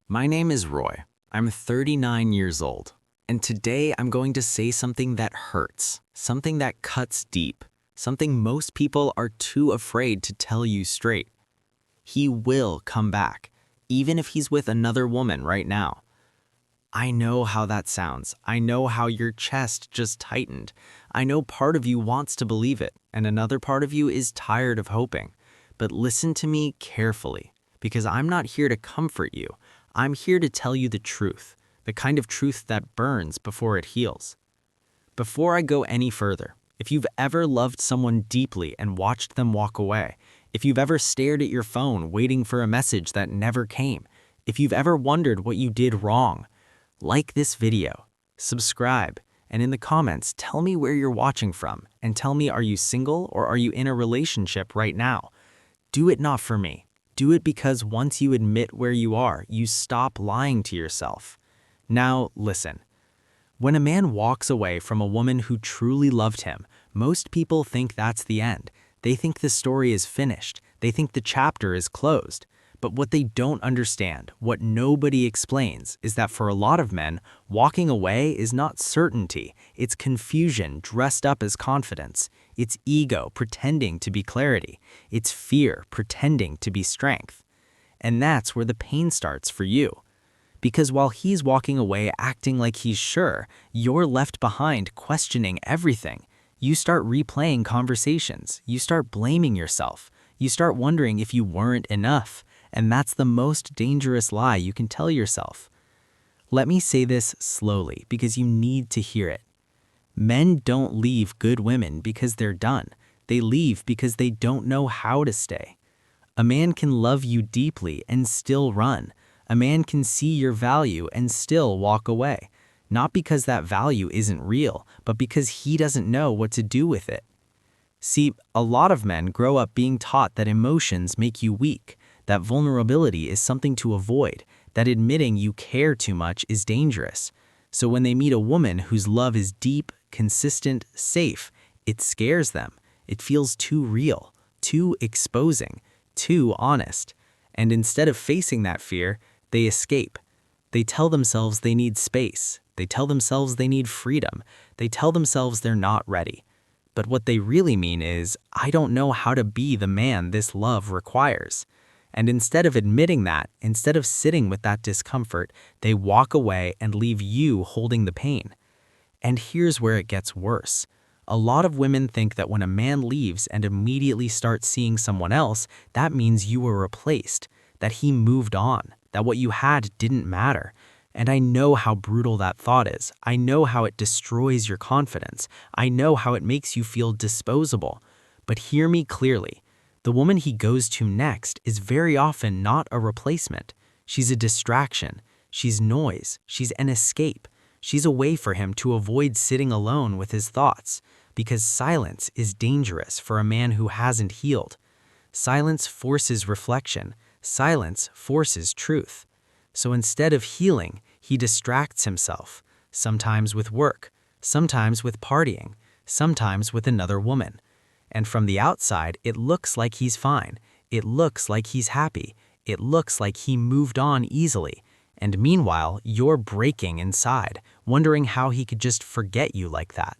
My name is Roy. I'm 39 years old, and today I'm going to say something that hurts, something that cuts deep, something most people are too afraid to tell you straight. He will come back, even if he's with another woman right now. I know how that sounds. I know how your chest just tightened. I know part of you wants to believe it, and another part of you is tired of hoping. But listen to me carefully, because I'm not here to comfort you. I'm here to tell you the truth, the kind of truth that burns before it heals. Before I go any further, if you've ever loved someone deeply and watched them walk away, if you've ever stared at your phone waiting for a message that never came, if you've ever wondered what you did wrong, like this video, subscribe, and in the comments, tell me where you're watching from and tell me, are you single or are you in a relationship right now? Do it not for me. Do it because once you admit where you are, you stop lying to yourself. Now, listen. When a man walks away from a woman who truly loved him, most people think that's the end. They think the story is finished. They think the chapter is closed. But what they don't understand, what nobody explains, is that for a lot of men, walking away is not certainty. It's confusion dressed up as confidence. It's ego pretending to be clarity. It's fear pretending to be strength. And that's where the pain starts for you. Because while he's walking away acting like he's sure, you're left behind questioning everything. You start replaying conversations. You start blaming yourself. You start wondering if you weren't enough. And that's the most dangerous lie you can tell yourself. Let me say this slowly because you need to hear it. Men don't leave good women because they're done. They leave because they don't know how to stay. A man can love you deeply and still run. A man can see your value and still walk away. Not because that value isn't real, but because he doesn't know what to do with it. See, a lot of men grow up being taught that emotions make you weak, that vulnerability is something to avoid, that admitting you care too much is dangerous. So when they meet a woman whose love is deep, consistent, safe, it scares them. It feels too real, too exposing, too honest. And instead of facing that fear, they escape. They tell themselves they need space. They tell themselves they need freedom. They tell themselves they're not ready. But what they really mean is, I don't know how to be the man this love requires. And instead of admitting that, instead of sitting with that discomfort, they walk away and leave you holding the pain. And here's where it gets worse. A lot of women think that when a man leaves and immediately starts seeing someone else, that means you were replaced, that he moved on, that what you had didn't matter. And I know how brutal that thought is. I know how it destroys your confidence. I know how it makes you feel disposable. But hear me clearly. The woman he goes to next is very often not a replacement. She's a distraction. She's noise. She's an escape. She's a way for him to avoid sitting alone with his thoughts, because silence is dangerous for a man who hasn't healed. Silence forces reflection. Silence forces truth. So instead of healing, he distracts himself, sometimes with work, sometimes with partying, sometimes with another woman. And from the outside, it looks like he's fine. It looks like he's happy. It looks like he moved on easily. And meanwhile, you're breaking inside, wondering how he could just forget you like that.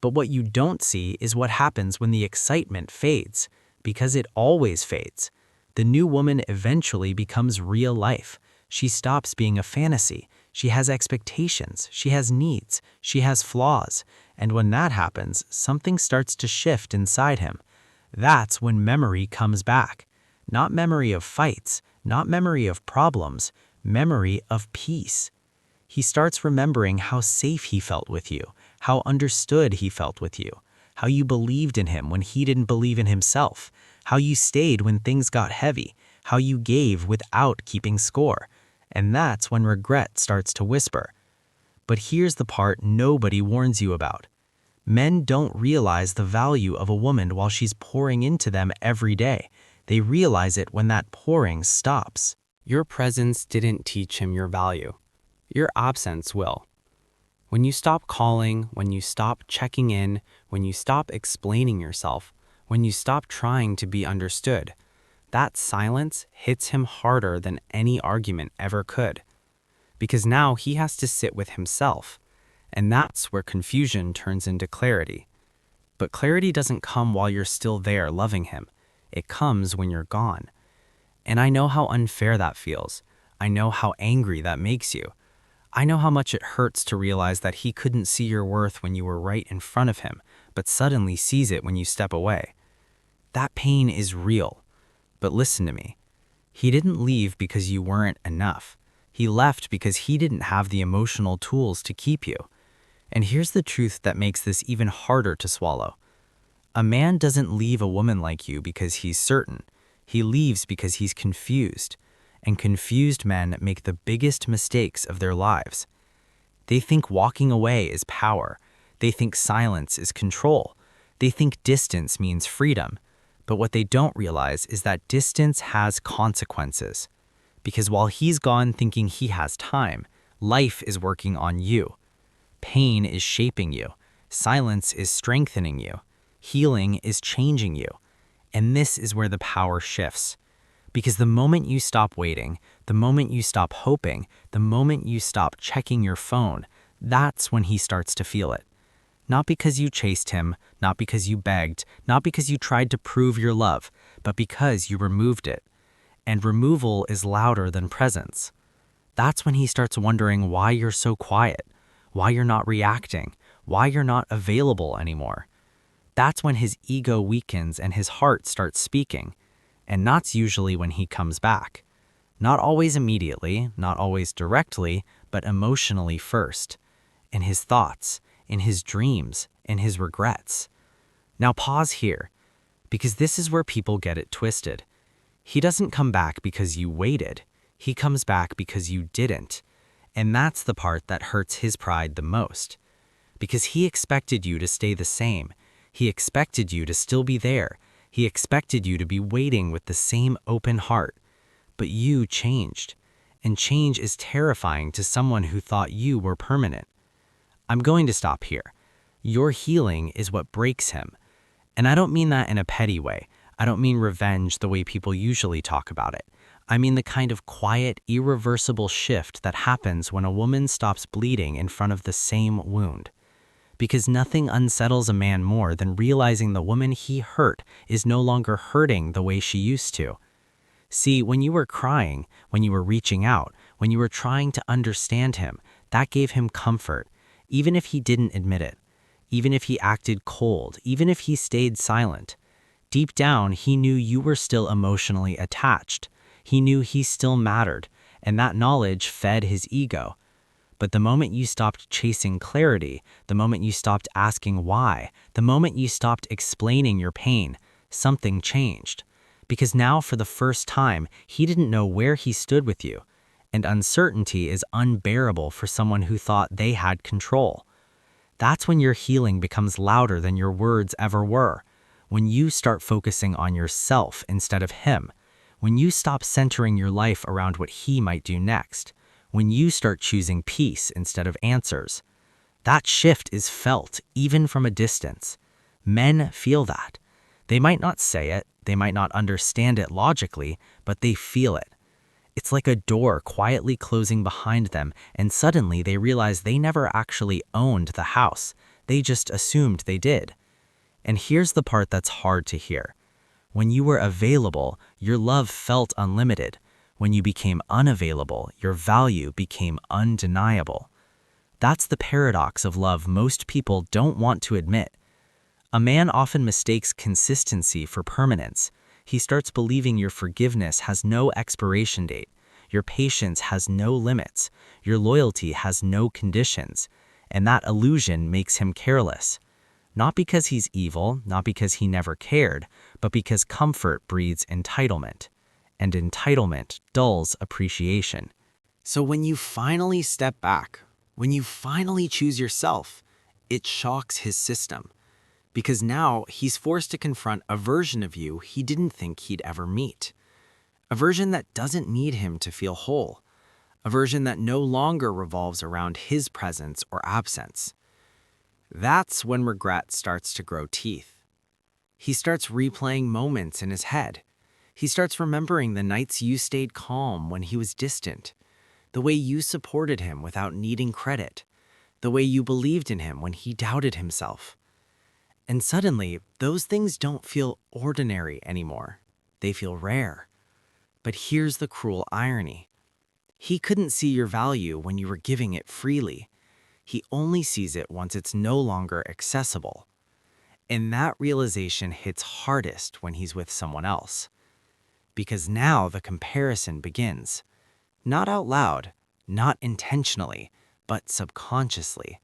But what you don't see is what happens when the excitement fades, because it always fades. The new woman eventually becomes real life. She stops being a fantasy. She has expectations. She has needs. She has flaws. And when that happens, something starts to shift inside him. That's when memory comes back. Not memory of fights, not memory of problems, memory of peace. He starts remembering how safe he felt with you, how understood he felt with you, how you believed in him when he didn't believe in himself, how you stayed when things got heavy, how you gave without keeping score. And that's when regret starts to whisper. But here's the part nobody warns you about. Men don't realize the value of a woman while she's pouring into them every day. They realize it when that pouring stops. Your presence didn't teach him your value. Your absence will. When you stop calling, when you stop checking in, when you stop explaining yourself, when you stop trying to be understood, That silence hits him harder than any argument ever could, because now he has to sit with himself, and that's where confusion turns into clarity. But clarity doesn't come while you're still there loving him. It comes when you're gone. And I know how unfair that feels. I know how angry that makes you. I know how much it hurts to realize that he couldn't see your worth when you were right in front of him, but suddenly sees it when you step away. That pain is real. But listen to me. He didn't leave because you weren't enough. He left because he didn't have the emotional tools to keep you. And here's the truth that makes this even harder to swallow. A man doesn't leave a woman like you because he's certain. He leaves because he's confused. And confused men make the biggest mistakes of their lives. They think walking away is power. They think silence is control. They think distance means freedom. But what they don't realize is that distance has consequences. Because while he's gone thinking he has time, life is working on you. Pain is shaping you. Silence is strengthening you. Healing is changing you. And this is where the power shifts. Because the moment you stop waiting, the moment you stop hoping, the moment you stop checking your phone, that's when he starts to feel it. Not because you chased him, not because you begged, not because you tried to prove your love, but because you removed it. And removal is louder than presence. That's when he starts wondering why you're so quiet, why you're not reacting, why you're not available anymore. That's when his ego weakens and his heart starts speaking. And that's usually when he comes back. Not always immediately, not always directly, but emotionally first. In his thoughts, in his dreams, in his regrets. Now pause here, because this is where people get it twisted. He doesn't come back because you waited. He comes back because you didn't. And that's the part that hurts his pride the most. Because he expected you to stay the same. He expected you to still be there. He expected you to be waiting with the same open heart. But you changed. And change is terrifying to someone who thought you were permanent. I'm going to stop here. Your healing is what breaks him. And I don't mean that in a petty way. I don't mean revenge the way people usually talk about it. I mean the kind of quiet, irreversible shift that happens when a woman stops bleeding in front of the same wound. Because nothing unsettles a man more than realizing the woman he hurt is no longer hurting the way she used to. See, when you were crying, when you were reaching out, when you were trying to understand him, that gave him comfort, even if he didn't admit it, even if he acted cold, even if he stayed silent. Deep down, he knew you were still emotionally attached. He knew he still mattered, and that knowledge fed his ego. But the moment you stopped chasing clarity, the moment you stopped asking why, the moment you stopped explaining your pain, something changed. Because now, for the first time, he didn't know where he stood with you. And uncertainty is unbearable for someone who thought they had control. That's when your healing becomes louder than your words ever were. When you start focusing on yourself instead of him. When you stop centering your life around what he might do next. When you start choosing peace instead of answers. That shift is felt even from a distance. Men feel that. They might not say it, they might not understand it logically, but they feel it. It's like a door quietly closing behind them, and suddenly they realize they never actually owned the house. They just assumed they did. And here's the part that's hard to hear. When you were available, your love felt unlimited. When you became unavailable, your value became undeniable. That's the paradox of love most people don't want to admit. A man often mistakes consistency for permanence. He starts believing your forgiveness has no expiration date, your patience has no limits, your loyalty has no conditions, and that illusion makes him careless. Not because he's evil, not because he never cared, but because comfort breeds entitlement, and entitlement dulls appreciation. So when you finally step back, when you finally choose yourself, it shocks his system. Because now he's forced to confront a version of you he didn't think he'd ever meet. A version that doesn't need him to feel whole. A version that no longer revolves around his presence or absence. That's when regret starts to grow teeth. He starts replaying moments in his head. He starts remembering the nights you stayed calm when he was distant, the way you supported him without needing credit, the way you believed in him when he doubted himself. And suddenly, those things don't feel ordinary anymore. They feel rare. But here's the cruel irony. He couldn't see your value when you were giving it freely. He only sees it once it's no longer accessible. And that realization hits hardest when he's with someone else. Because now the comparison begins. Not out loud, not intentionally, but subconsciously.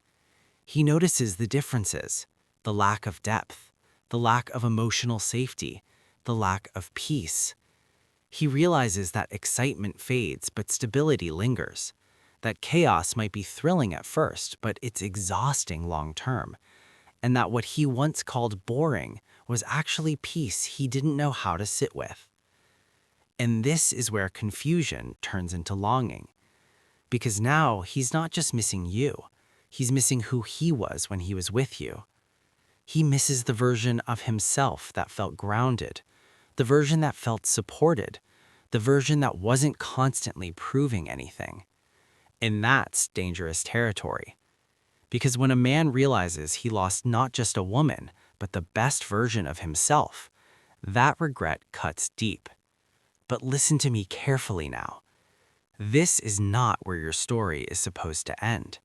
He notices the differences, the lack of depth, the lack of emotional safety, the lack of peace. He realizes that excitement fades, but stability lingers. That chaos might be thrilling at first, but it's exhausting long term. And that what he once called boring was actually peace he didn't know how to sit with. And this is where confusion turns into longing. Because now he's not just missing you, he's missing who he was when he was with you. He misses the version of himself that felt grounded, the version that felt supported, the version that wasn't constantly proving anything. And that's dangerous territory. Because when a man realizes he lost not just a woman, but the best version of himself, that regret cuts deep. But listen to me carefully now. This is not where your story is supposed to end.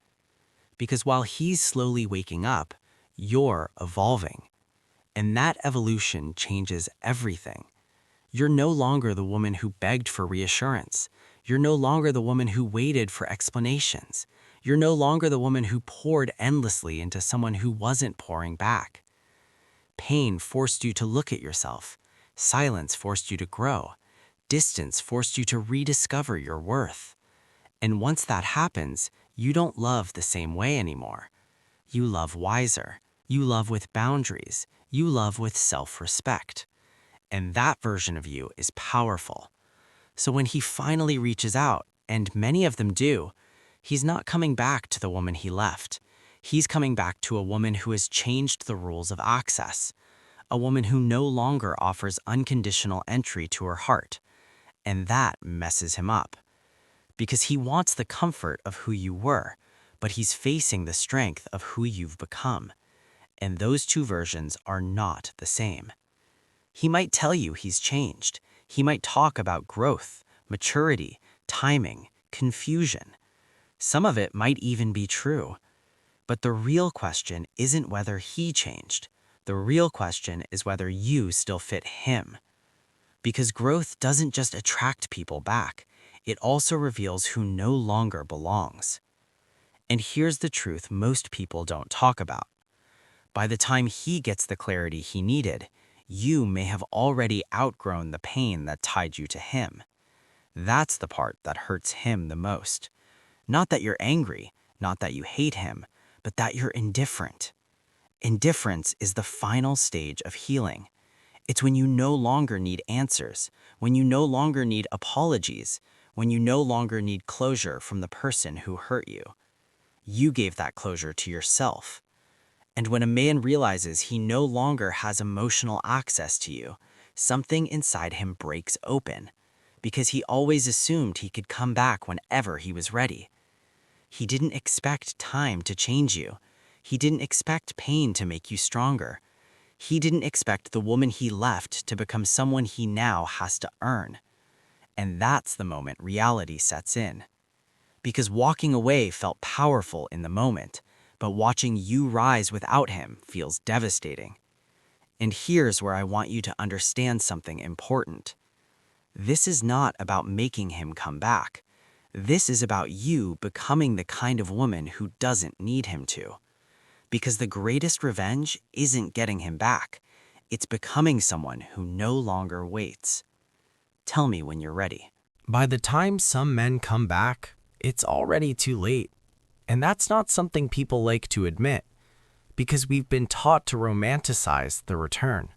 Because while he's slowly waking up, you're evolving. And that evolution changes everything. You're no longer the woman who begged for reassurance. You're no longer the woman who waited for explanations. You're no longer the woman who poured endlessly into someone who wasn't pouring back. Pain forced you to look at yourself. Silence forced you to grow. Distance forced you to rediscover your worth. And once that happens, you don't love the same way anymore. You love wiser. You love with boundaries. You love with self-respect. And that version of you is powerful. So when he finally reaches out, and many of them do, he's not coming back to the woman he left. He's coming back to a woman who has changed the rules of access, a woman who no longer offers unconditional entry to her heart. And that messes him up. Because he wants the comfort of who you were, but he's facing the strength of who you've become. And those two versions are not the same. He might tell you he's changed. He might talk about growth, maturity, timing, confusion. Some of it might even be true. But the real question isn't whether he changed. The real question is whether you still fit him. Because growth doesn't just attract people back, it also reveals who no longer belongs. And here's the truth most people don't talk about. By the time he gets the clarity he needed, you may have already outgrown the pain that tied you to him. That's the part that hurts him the most. Not that you're angry, not that you hate him, but that you're indifferent. Indifference is the final stage of healing. It's when you no longer need answers, when you no longer need apologies, when you no longer need closure from the person who hurt you. You gave that closure to yourself. And when a man realizes he no longer has emotional access to you, something inside him breaks open, because he always assumed he could come back whenever he was ready. He didn't expect time to change you. He didn't expect pain to make you stronger. He didn't expect the woman he left to become someone he now has to earn. And that's the moment reality sets in. Because walking away felt powerful in the moment, but watching you rise without him feels devastating. And here's where I want you to understand something important. This is not about making him come back. This is about you becoming the kind of woman who doesn't need him to. Because the greatest revenge isn't getting him back. It's becoming someone who no longer waits. Tell me when you're ready. By the time some men come back, it's already too late. And that's not something people like to admit, because we've been taught to romanticize the return.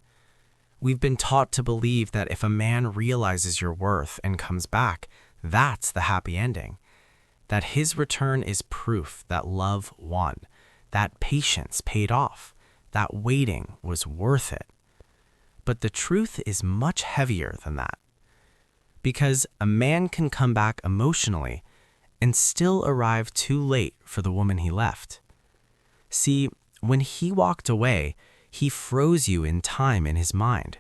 We've been taught to believe that if a man realizes your worth and comes back, that's the happy ending. That his return is proof that love won, that patience paid off, that waiting was worth it. But the truth is much heavier than that. Because a man can come back emotionally and still arrive too late for the woman he left. See, when he walked away, he froze you in time in his mind.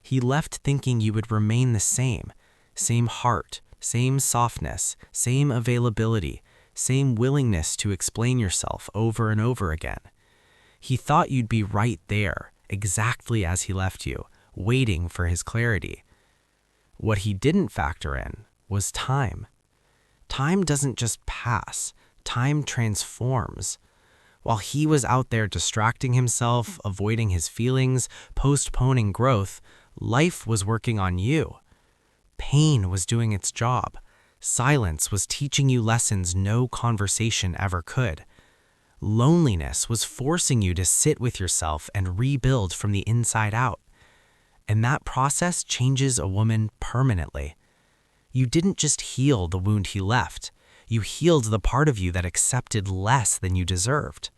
He left thinking you would remain the same heart, same softness, same availability, same willingness to explain yourself over and over again. He thought you'd be right there, exactly as he left you, waiting for his clarity. What he didn't factor in was time. Time doesn't just pass, time transforms. While he was out there distracting himself, avoiding his feelings, postponing growth, life was working on you. Pain was doing its job. Silence was teaching you lessons no conversation ever could. Loneliness was forcing you to sit with yourself and rebuild from the inside out. And that process changes a woman permanently. You didn't just heal the wound he left. You healed the part of you that accepted less than you deserved.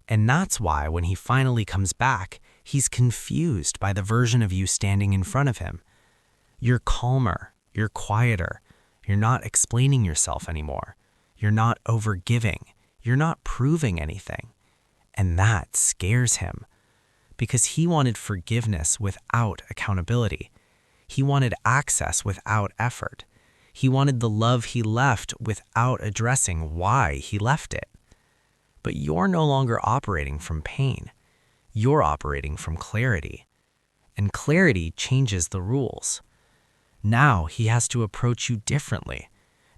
And that's why when he finally comes back, he's confused by the version of you standing in front of him. You're calmer, you're quieter, you're not explaining yourself anymore. You're not overgiving, you're not proving anything. And that scares him. Because he wanted forgiveness without accountability. He wanted access without effort. He wanted the love he left without addressing why he left it. But you're no longer operating from pain. You're operating from clarity. And clarity changes the rules. Now he has to approach you differently.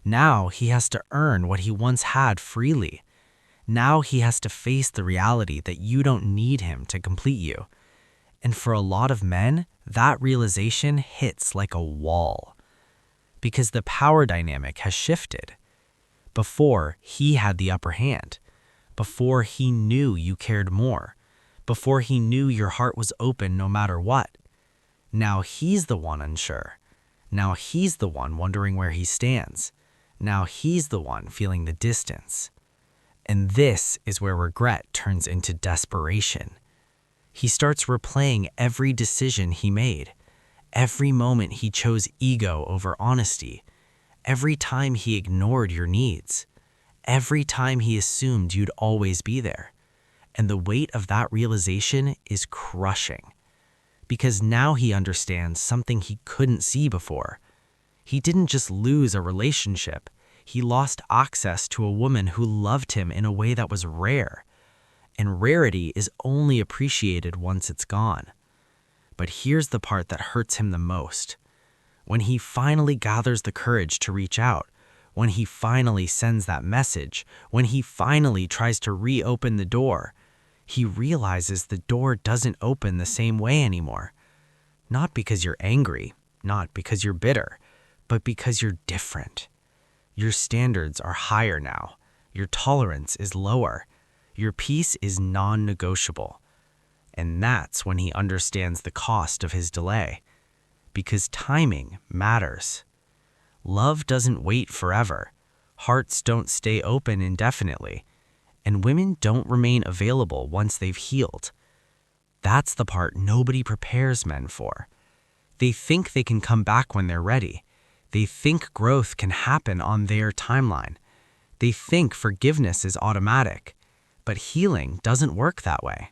Now he has to earn what he once had freely. Now he has to face the reality that you don't need him to complete you. And for a lot of men, that realization hits like a wall. Because the power dynamic has shifted. Before, he had the upper hand. Before, he knew you cared more. Before, he knew your heart was open no matter what. Now he's the one unsure. Now he's the one wondering where he stands. Now he's the one feeling the distance. And this is where regret turns into desperation. He starts replaying every decision he made, every moment he chose ego over honesty, every time he ignored your needs, every time he assumed you'd always be there. And the weight of that realization is crushing. Because now he understands something he couldn't see before. He didn't just lose a relationship. He lost access to a woman who loved him in a way that was rare. And rarity is only appreciated once it's gone. But here's the part that hurts him the most. When he finally gathers the courage to reach out, when he finally sends that message, when he finally tries to reopen the door, he realizes the door doesn't open the same way anymore. Not because you're angry, not because you're bitter, but because you're different. Your standards are higher now. Your tolerance is lower. Your peace is non-negotiable. And that's when he understands the cost of his delay. Because timing matters. Love doesn't wait forever. Hearts don't stay open indefinitely. And women don't remain available once they've healed. That's the part nobody prepares men for. They think they can come back when they're ready. They think growth can happen on their timeline. They think forgiveness is automatic. But healing doesn't work that way.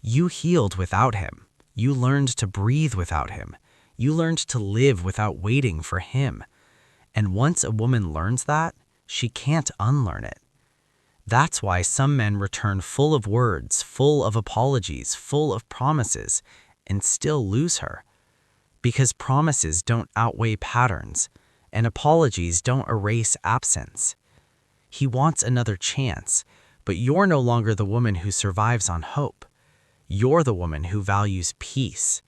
You healed without him. You learned to breathe without him. You learned to live without waiting for him. And once a woman learns that, she can't unlearn it. That's why some men return full of words, full of apologies, full of promises, and still lose her. Because promises don't outweigh patterns, and apologies don't erase absence. He wants another chance, but you're no longer the woman who survives on hope. You're the woman who values peace.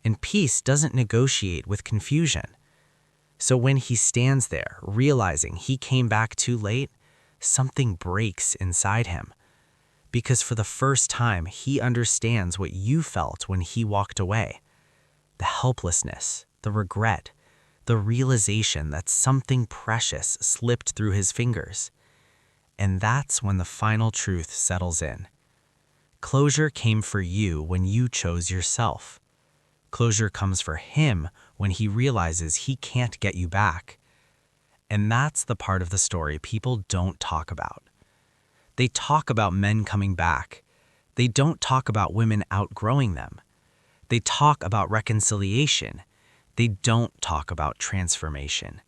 And peace doesn't negotiate with confusion. So when he stands there, realizing he came back too late, something breaks inside him. Because for the first time, he understands what you felt when he walked away. The helplessness, the regret, the realization that something precious slipped through his fingers. And that's when the final truth settles in. Closure came for you when you chose yourself. Closure comes for him when he realizes he can't get you back. And that's the part of the story people don't talk about. They talk about men coming back. They don't talk about women outgrowing them. They talk about reconciliation. They don't talk about transformation.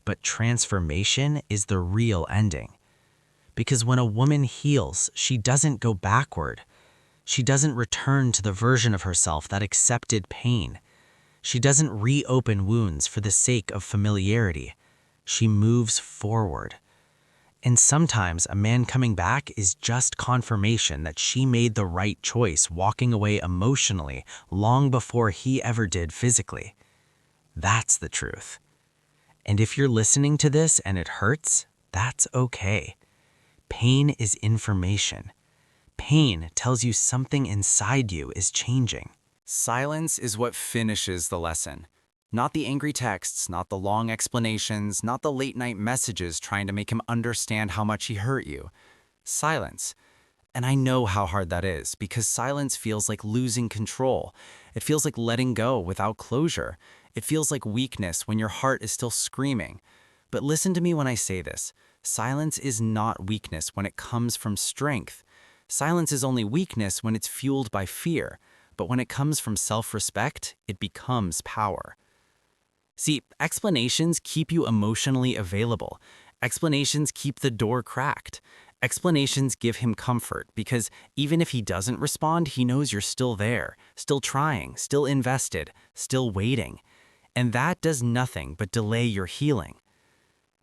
But transformation is the real ending. Because when a woman heals, she doesn't go backward. She doesn't return to the version of herself that accepted pain. She doesn't reopen wounds for the sake of familiarity. She moves forward. And sometimes a man coming back is just confirmation that she made the right choice walking away emotionally long before he ever did physically. That's the truth. And if you're listening to this and it hurts, that's okay. Pain is information. Pain tells you something inside you is changing. Silence is what finishes the lesson. Not the angry texts, not the long explanations, not the late-night messages trying to make him understand how much he hurt you. Silence. And I know how hard that is, because silence feels like losing control. It feels like letting go without closure. It feels like weakness when your heart is still screaming. But listen to me when I say this. Silence is not weakness when it comes from strength. Silence is only weakness when it's fueled by fear. But when it comes from self-respect, it becomes power. See, explanations keep you emotionally available. Explanations keep the door cracked. Explanations give him comfort because even if he doesn't respond, he knows you're still there, still trying, still invested, still waiting. And that does nothing but delay your healing.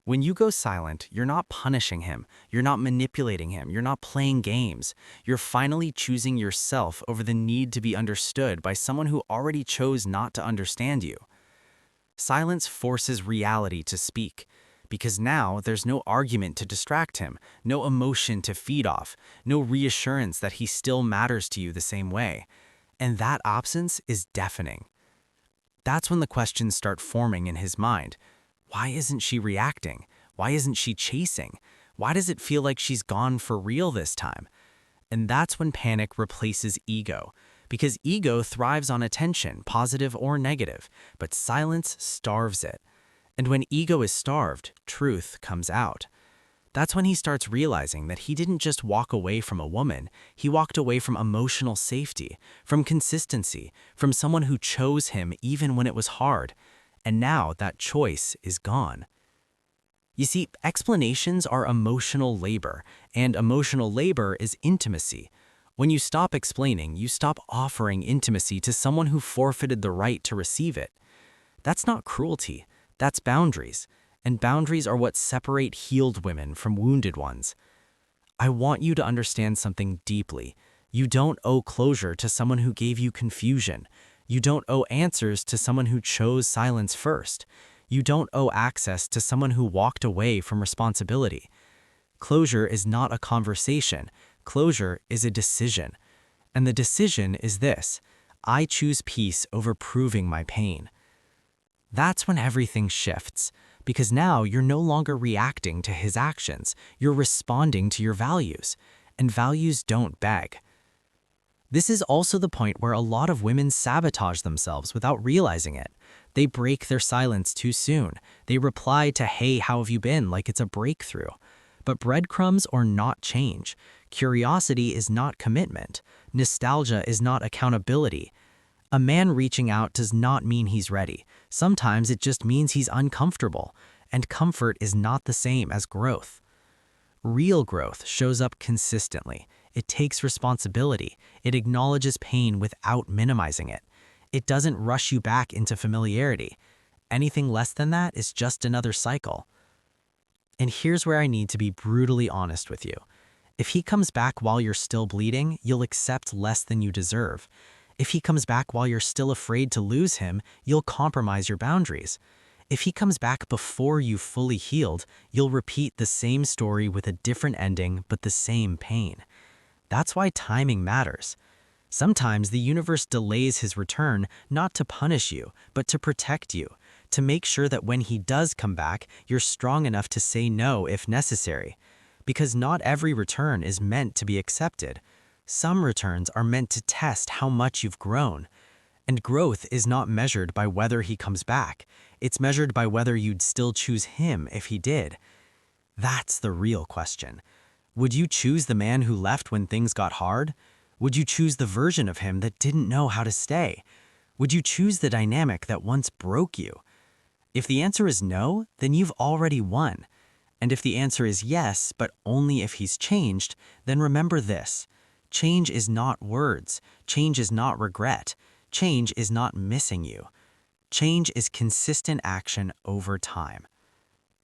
When you go silent, you're not punishing him, you're not manipulating him, you're not playing games. You're finally choosing yourself over the need to be understood by someone who already chose not to understand you. Silence forces reality to speak, because now there's no argument to distract him, no emotion to feed off, no reassurance that he still matters to you the same way. And that absence is deafening. That's when the questions start forming in his mind. Why isn't she reacting? Why isn't she chasing? Why does it feel like she's gone for real this time? And that's when panic replaces ego. Because ego thrives on attention, positive or negative, but silence starves it. And when ego is starved, truth comes out. That's when he starts realizing that he didn't just walk away from a woman, he walked away from emotional safety, from consistency, from someone who chose him even when it was hard. And now that choice is gone. You see, explanations are emotional labor, and emotional labor is intimacy. When you stop explaining, you stop offering intimacy to someone who forfeited the right to receive it. That's not cruelty, that's boundaries, and boundaries are what separate healed women from wounded ones. I want you to understand something deeply. You don't owe closure to someone who gave you confusion. You don't owe answers to someone who chose silence first. You don't owe access to someone who walked away from responsibility. Closure is not a conversation. Closure is a decision. And the decision is this: I choose peace over proving my pain. That's when everything shifts, because now you're no longer reacting to his actions. You're responding to your values, and values don't beg. This is also the point where a lot of women sabotage themselves without realizing it. They break their silence too soon. They reply to "Hey, how have you been?" like it's a breakthrough. But breadcrumbs are not change. Curiosity is not commitment. Nostalgia is not accountability. A man reaching out does not mean he's ready. Sometimes it just means he's uncomfortable. And comfort is not the same as growth. Real growth shows up consistently. It takes responsibility. It acknowledges pain without minimizing it. It doesn't rush you back into familiarity. Anything less than that is just another cycle. And here's where I need to be brutally honest with you. If he comes back while you're still bleeding, you'll accept less than you deserve. If he comes back while you're still afraid to lose him, you'll compromise your boundaries. If he comes back before you've fully healed, you'll repeat the same story with a different ending but the same pain. That's why timing matters. Sometimes the universe delays his return not to punish you, but to protect you, to make sure that when he does come back, you're strong enough to say no if necessary. Because not every return is meant to be accepted. Some returns are meant to test how much you've grown. And growth is not measured by whether he comes back. It's measured by whether you'd still choose him if he did. That's the real question. Would you choose the man who left when things got hard? Would you choose the version of him that didn't know how to stay? Would you choose the dynamic that once broke you? If the answer is no, then you've already won. And if the answer is yes, but only if he's changed, then remember this. Change is not words. Change is not regret. Change is not missing you. Change is consistent action over time.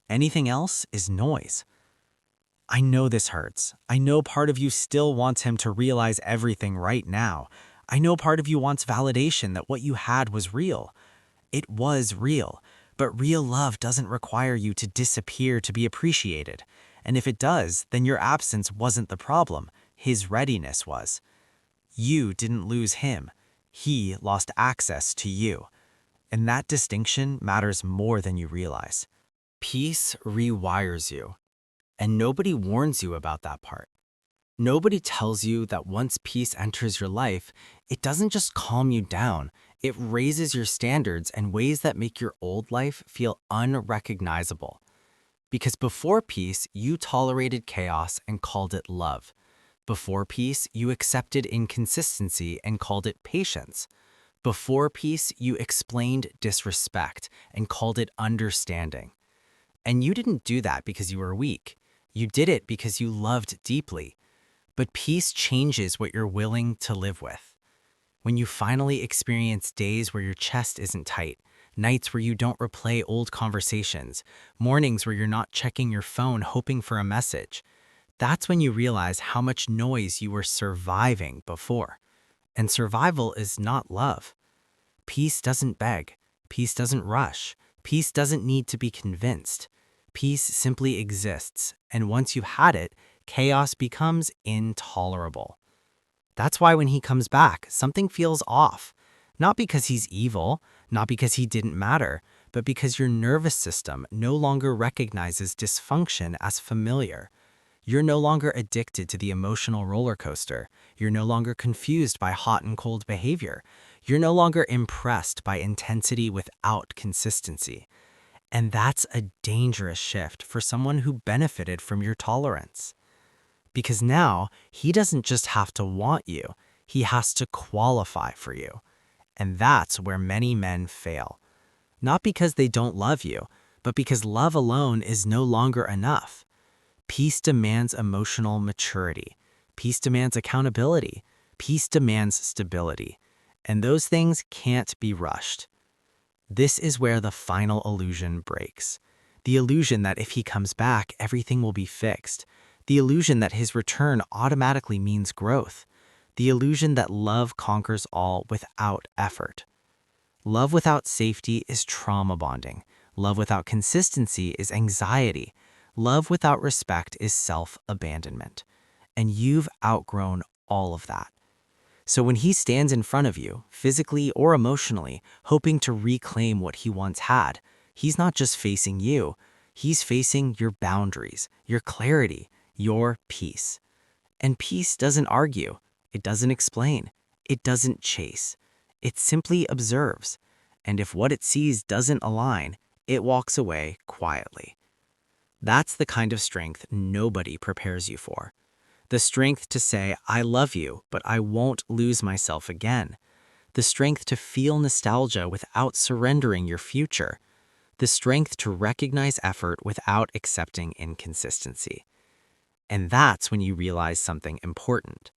Anything else is noise. I know this hurts. I know part of you still wants him to realize everything right now. I know part of you wants validation that what you had was real. It was real, but real love doesn't require you to disappear to be appreciated. And if it does, then your absence wasn't the problem. His readiness was. You didn't lose him. He lost access to you. And that distinction matters more than you realize. Peace rewires you. And nobody warns you about that part. Nobody tells you that once peace enters your life, it doesn't just calm you down, it raises your standards in ways that make your old life feel unrecognizable. Because before peace, you tolerated chaos and called it love. Before peace, you accepted inconsistency and called it patience. Before peace, you explained disrespect and called it understanding. And you didn't do that because you were weak. You did it because you loved deeply. But peace changes what you're willing to live with. When you finally experience days where your chest isn't tight, nights where you don't replay old conversations, mornings where you're not checking your phone hoping for a message, that's when you realize how much noise you were surviving before. And survival is not love. Peace doesn't beg. Peace doesn't rush. Peace doesn't need to be convinced. Peace simply exists, and once you've had it, chaos becomes intolerable. That's why when he comes back, something feels off. Not because he's evil, not because he didn't matter, but because your nervous system no longer recognizes dysfunction as familiar. You're no longer addicted to the emotional roller coaster. You're no longer confused by hot and cold behavior. You're no longer impressed by intensity without consistency. And that's a dangerous shift for someone who benefited from your tolerance. Because now, he doesn't just have to want you, he has to qualify for you. And that's where many men fail. Not because they don't love you, but because love alone is no longer enough. Peace demands emotional maturity. Peace demands accountability. Peace demands stability. And those things can't be rushed. This is where the final illusion breaks. The illusion that if he comes back, everything will be fixed. The illusion that his return automatically means growth. The illusion that love conquers all without effort. Love without safety is trauma bonding. Love without consistency is anxiety. Love without respect is self-abandonment. And you've outgrown all of that. So when he stands in front of you, physically or emotionally, hoping to reclaim what he once had, he's not just facing you, he's facing your boundaries, your clarity, your peace. And peace doesn't argue, it doesn't explain, it doesn't chase. It simply observes. And if what it sees doesn't align, it walks away quietly. That's the kind of strength nobody prepares you for. The strength to say, I love you, but I won't lose myself again. The strength to feel nostalgia without surrendering your future. The strength to recognize effort without accepting inconsistency. And that's when you realize something important.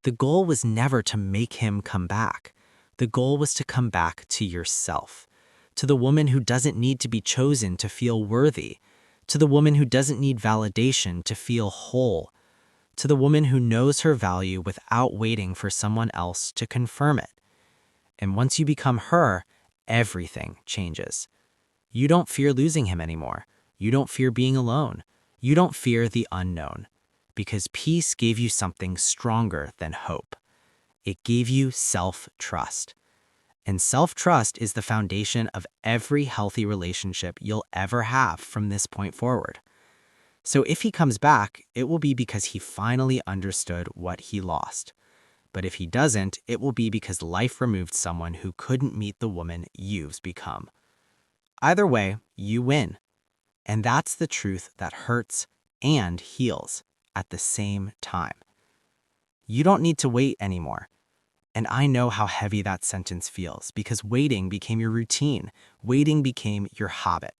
The goal was never to make him come back. The goal was to come back to yourself. To the woman who doesn't need to be chosen to feel worthy. To the woman who doesn't need validation to feel whole. To the woman who knows her value without waiting for someone else to confirm it. And once you become her, everything changes. You don't fear losing him anymore. You don't fear being alone. You don't fear the unknown. Because peace gave you something stronger than hope. It gave you self-trust. And self-trust is the foundation of every healthy relationship you'll ever have from this point forward. So if he comes back, it will be because he finally understood what he lost. But if he doesn't, it will be because life removed someone who couldn't meet the woman you've become. Either way, you win. And that's the truth that hurts and heals at the same time. You don't need to wait anymore. And I know how heavy that sentence feels because waiting became your routine. Waiting became your habit.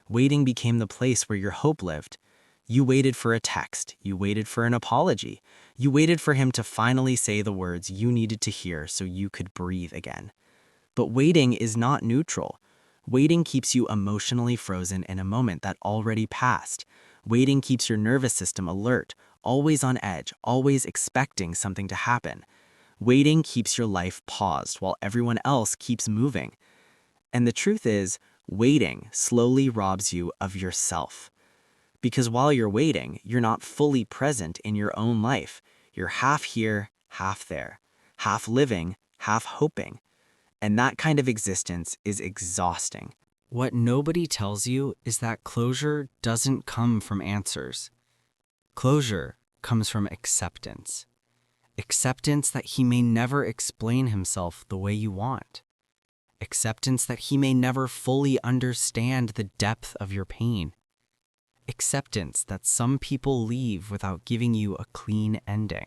Waiting became the place where your hope lived. You waited for a text. You waited for an apology. You waited for him to finally say the words you needed to hear so you could breathe again. But waiting is not neutral. Waiting keeps you emotionally frozen in a moment that already passed. Waiting keeps your nervous system alert, always on edge, always expecting something to happen. Waiting keeps your life paused while everyone else keeps moving. And the truth is, waiting slowly robs you of yourself. Because while you're waiting, you're not fully present in your own life. You're half here, half there, half living, half hoping. And that kind of existence is exhausting. What nobody tells you is that closure doesn't come from answers. Closure comes from acceptance. Acceptance that he may never explain himself the way you want. Acceptance that he may never fully understand the depth of your pain. Acceptance that some people leave without giving you a clean ending.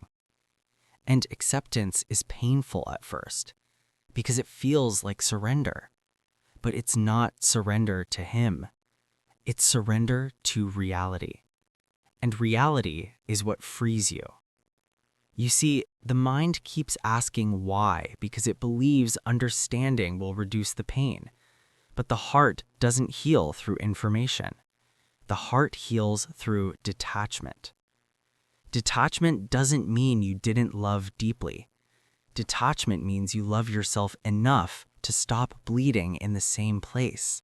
And acceptance is painful at first, because it feels like surrender. But it's not surrender to him. It's surrender to reality. And reality is what frees you. You see, the mind keeps asking why because it believes understanding will reduce the pain. But the heart doesn't heal through information. The heart heals through detachment. Detachment doesn't mean you didn't love deeply. Detachment means you love yourself enough to stop bleeding in the same place.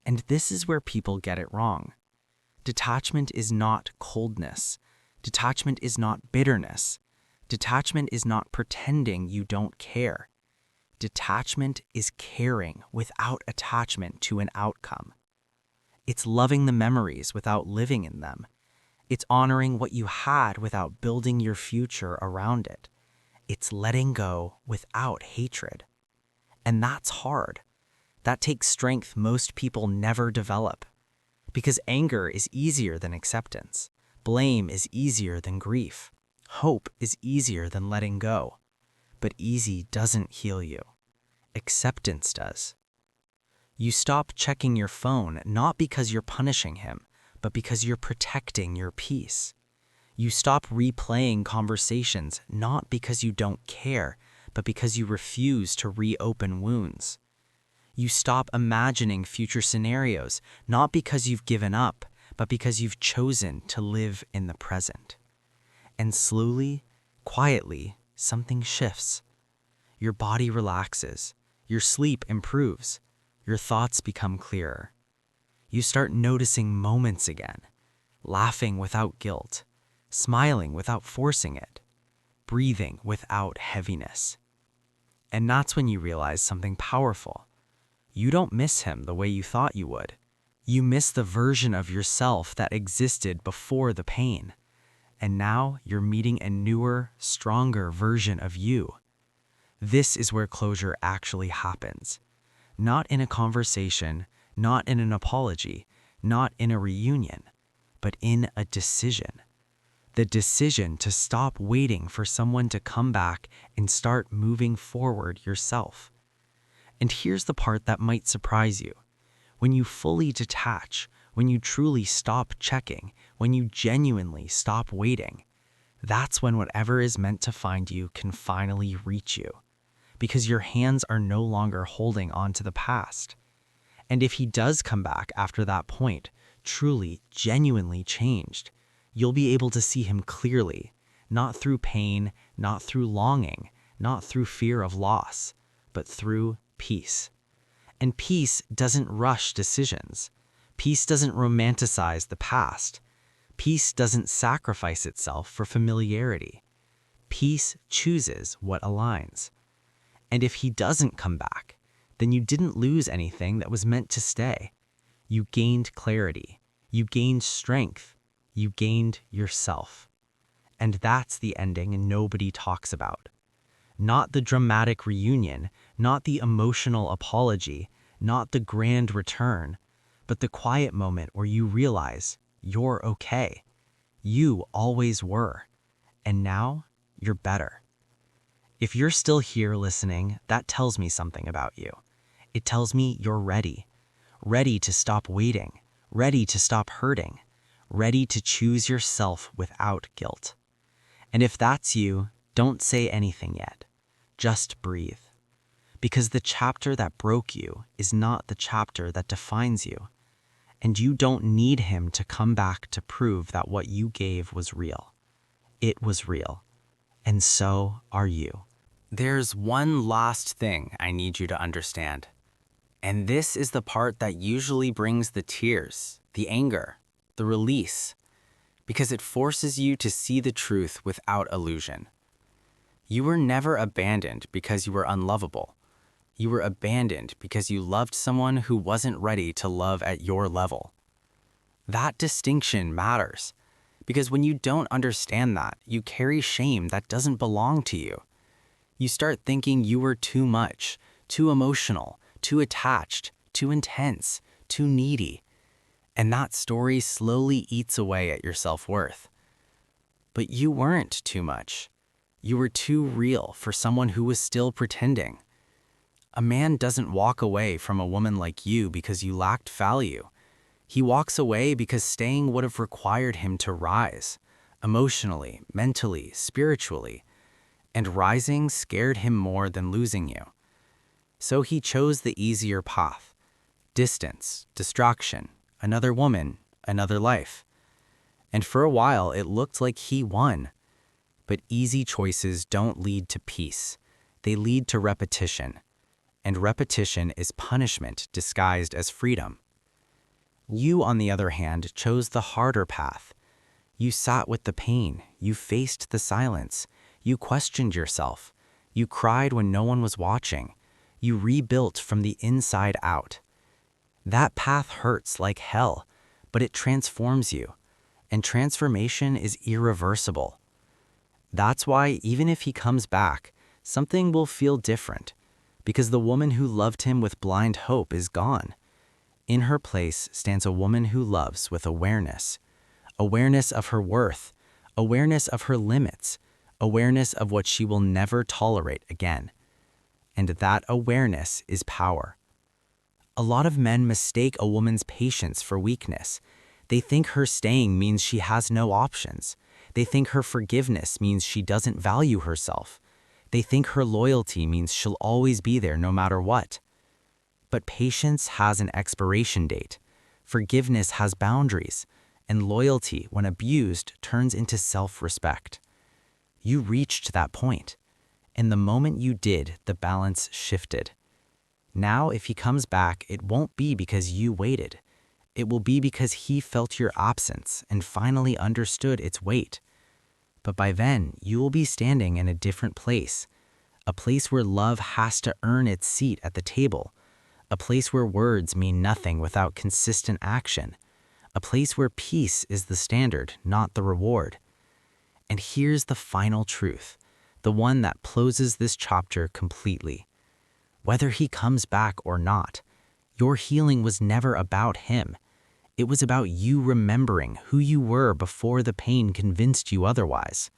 And this is where people get it wrong. Detachment is not coldness. Detachment is not bitterness. Detachment is not pretending you don't care. Detachment is caring without attachment to an outcome. It's loving the memories without living in them. It's honoring what you had without building your future around it. It's letting go without hatred. And that's hard. That takes strength most people never develop. Because anger is easier than acceptance. Blame is easier than grief. Hope is easier than letting go. But easy doesn't heal you. Acceptance does. You stop checking your phone not because you're punishing him, but because you're protecting your peace. You stop replaying conversations not because you don't care, but because you refuse to reopen wounds. You stop imagining future scenarios not because you've given up, but because you've chosen to live in the present. And slowly, quietly, something shifts. Your body relaxes, your sleep improves, your thoughts become clearer. You start noticing moments again, laughing without guilt, smiling without forcing it, breathing without heaviness. And that's when you realize something powerful. You don't miss him the way you thought you would. You miss the version of yourself that existed before the pain. And now you're meeting a newer, stronger version of you. This is where closure actually happens. Not in a conversation, not in an apology, not in a reunion, but in a decision. The decision to stop waiting for someone to come back and start moving forward yourself. And here's the part that might surprise you. When you fully detach, when you truly stop checking, when you genuinely stop waiting, that's when whatever is meant to find you can finally reach you. Because your hands are no longer holding on to the past. And if he does come back after that point, truly, genuinely changed, you'll be able to see him clearly, not through pain, not through longing, not through fear of loss, but through peace. And peace doesn't rush decisions. Peace doesn't romanticize the past. Peace doesn't sacrifice itself for familiarity. Peace chooses what aligns. And if he doesn't come back, then you didn't lose anything that was meant to stay. You gained clarity. You gained strength. You gained yourself. And that's the ending nobody talks about. Not the dramatic reunion, not the emotional apology, not the grand return, but the quiet moment where you realize you're okay. You always were. And now you're better. If you're still here listening, that tells me something about you. It tells me you're ready. Ready to stop waiting. Ready to stop hurting. Ready to choose yourself without guilt. And if that's you, don't say anything yet. Just breathe. Because the chapter that broke you is not the chapter that defines you. And you don't need him to come back to prove that what you gave was real. It was real. And so are you. There's one last thing I need you to understand. And this is the part that usually brings the tears, the anger, the release, because it forces you to see the truth without illusion. You were never abandoned because you were unlovable. You were abandoned because you loved someone who wasn't ready to love at your level. That distinction matters, because when you don't understand that, you carry shame that doesn't belong to you. You start thinking you were too much, too emotional, too attached, too intense, too needy. And that story slowly eats away at your self-worth. But you weren't too much. You were too real for someone who was still pretending. A man doesn't walk away from a woman like you because you lacked value. He walks away because staying would have required him to rise, emotionally, mentally, spiritually. And rising scared him more than losing you. So he chose the easier path. Distance, distraction, another woman, another life. And for a while, it looked like he won. But easy choices don't lead to peace. They lead to repetition. And repetition is punishment disguised as freedom. You, on the other hand, chose the harder path. You sat with the pain. You faced the silence. You questioned yourself. You cried when no one was watching. You rebuilt from the inside out. That path hurts like hell, but it transforms you. And transformation is irreversible. That's why even if he comes back, something will feel different. Because the woman who loved him with blind hope is gone. In her place stands a woman who loves with awareness. Awareness of her worth, awareness of her limits, awareness of what she will never tolerate again. And that awareness is power. A lot of men mistake a woman's patience for weakness. They think her staying means she has no options. They think her forgiveness means she doesn't value herself. They think her loyalty means she'll always be there no matter what. But patience has an expiration date. Forgiveness has boundaries. And loyalty, when abused, turns into self-respect. You reached that point. And the moment you did, the balance shifted. Now, if he comes back, it won't be because you waited. It will be because he felt your absence and finally understood its weight. But by then, you will be standing in a different place. A place where love has to earn its seat at the table. A place where words mean nothing without consistent action. A place where peace is the standard, not the reward. And here's the final truth, the one that closes this chapter completely. Whether he comes back or not, your healing was never about him. It was about you remembering who you were before the pain convinced you otherwise.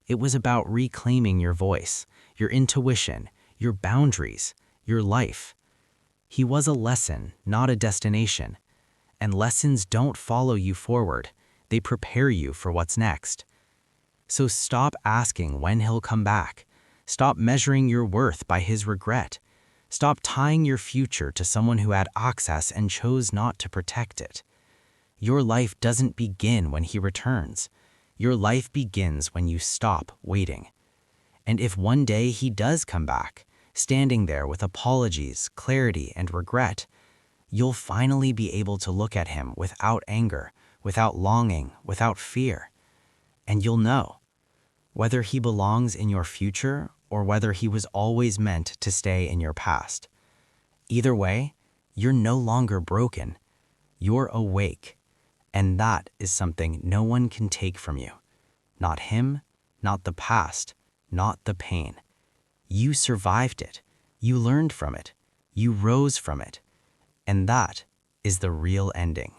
It was about reclaiming your voice, your intuition, your boundaries, your life. He was a lesson, not a destination. And lessons don't follow you forward. They prepare you for what's next. So stop asking when he'll come back. Stop measuring your worth by his regret. Stop tying your future to someone who had access and chose not to protect it. Your life doesn't begin when he returns. Your life begins when you stop waiting. And if one day he does come back, standing there with apologies, clarity, and regret, you'll finally be able to look at him without anger, without longing, without fear. And you'll know whether he belongs in your future or whether he was always meant to stay in your past. Either way, you're no longer broken. You're awake. And that is something no one can take from you. Not him, not the past, not the pain. You survived it. You learned from it. You rose from it. And that is the real ending.